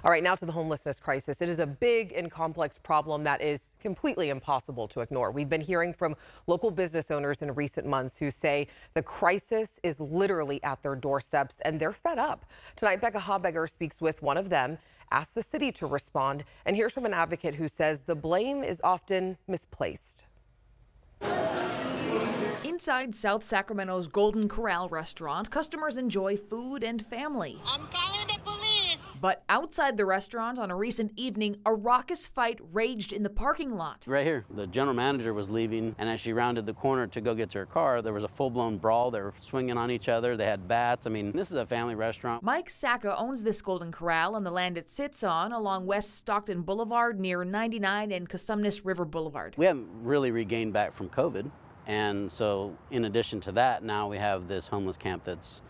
All right, now to the homelessness crisis. It is a big and complex problem that is completely impossible to ignore. We've been hearing from local business owners in recent months who say the crisis is literally at their doorsteps and they're fed up. Tonight, Becca Habegger speaks with one of them, asked the city to respond, and here's from an advocate who says the blame is often misplaced. Inside South Sacramento's Golden Corral restaurant, customers enjoy food and family. I'm calling the police! But outside the restaurant on a recent evening, a raucous fight raged in the parking lot. Right here, the general manager was leaving, and as she rounded the corner to go get to her car, there was a full-blown brawl. They were swinging on each other. They had bats. I mean, this is a family restaurant. Mike Sacca owns this Golden Corral and the land it sits on along West Stockton Boulevard near 99 and Cosumnes River Boulevard. We haven't really regained back from COVID. And so in addition to that, now we have this homeless camp that's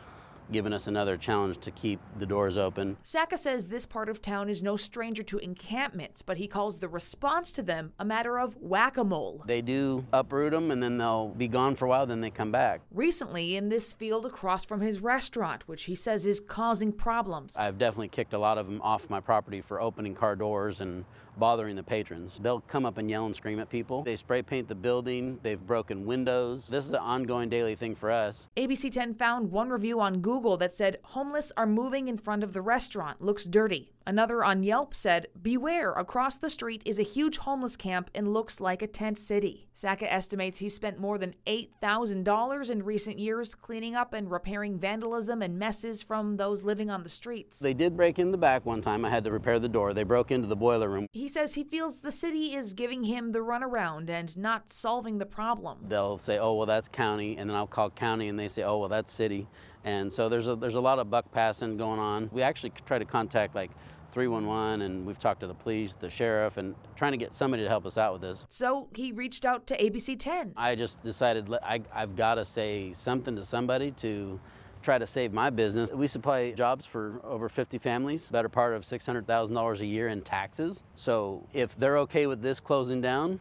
given us another challenge to keep the doors open. Sacca says this part of town is no stranger to encampments, but he calls the response to them a matter of whack-a-mole. They do uproot them and then they'll be gone for a while, then they come back. Recently, in this field across from his restaurant, which he says is causing problems. I've definitely kicked a lot of them off my property for opening car doors and bothering the patrons. They'll come up and yell and scream at people. They spray paint the building. They've broken windows. This is an ongoing daily thing for us. ABC 10 found one review on Google that said homeless are moving in front of the restaurant, looks dirty. Another on Yelp said, beware, across the street is a huge homeless camp and looks like a tent city. Sacca estimates he spent more than $8,000 in recent years cleaning up and repairing vandalism and messes from those living on the streets. They did break in the back one time. I had to repair the door. They broke into the boiler room. He says he feels the city is giving him the runaround and not solving the problem. They'll say, oh, well, that's county, and then I'll call county, and they say, oh, well, that's city. And so there's a lot of buck passing going on. We actually try to contact like 311, and we've talked to the police, the sheriff, and trying to get somebody to help us out with this. So he reached out to ABC 10. I just decided I've got to say something to somebody to try to save my business. We supply jobs for over 50 families, better part of $600,000 a year in taxes. So if they're okay with this closing down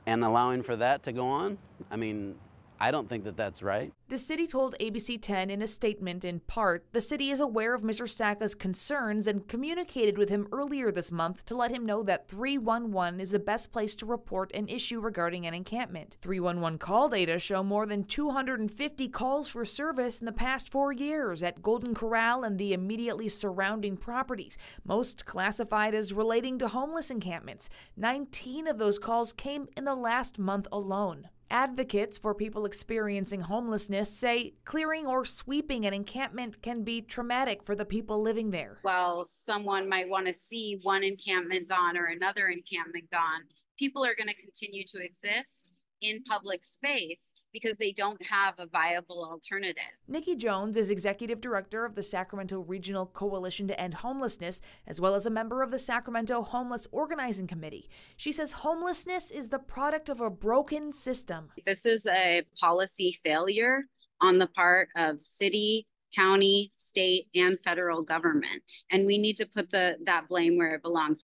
and allowing for that to go on, I mean, I don't think that that's right. The city told ABC 10 in a statement, in part, the city is aware of Mr. Sacca's concerns and communicated with him earlier this month to let him know that 311 is the best place to report an issue regarding an encampment. 311 call data show more than 250 calls for service in the past 4 years at Golden Corral and the immediately surrounding properties, most classified as relating to homeless encampments. 19 of those calls came in the last month alone. Advocates for people experiencing homelessness say clearing or sweeping an encampment can be traumatic for the people living there. While someone might want to see one encampment gone or another encampment gone, people are going to continue to exist in public space because they don't have a viable alternative. Nikki Jones is executive director of the Sacramento Regional Coalition to End Homelessness, as well as a member of the Sacramento Homeless Organizing Committee. She says homelessness is the product of a broken system. This is a policy failure on the part of city, county, state, and federal government. And we need to put that blame where it belongs.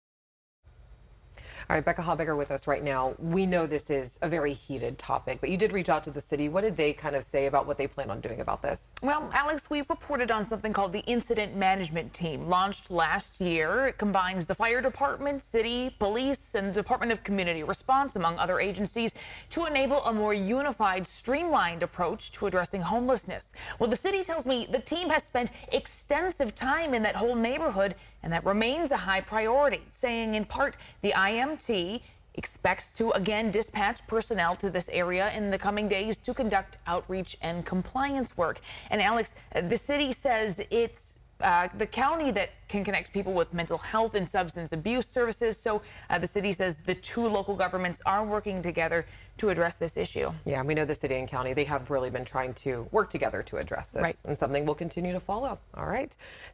All right, Becca Habegger with us right now. We know this is a very heated topic, but you did reach out to the city. What did they kind of say about what they plan on doing about this? Well, Alex, we've reported on something called the Incident Management Team, launched last year. It combines the fire department, city, police, and Department of Community Response, among other agencies, to enable a more unified, streamlined approach to addressing homelessness. Well, the city tells me the team has spent extensive time in that whole neighborhood, and that remains a high priority, saying in part the IMT expects to again dispatch personnel to this area in the coming days to conduct outreach and compliance work. And Alex, the city says it's the county that can connect people with mental health and substance abuse services. So the city says the two local governments are working together to address this issue. Yeah, we know the city and county, they have really been trying to work together to address this, and something we'll continue to follow. All right.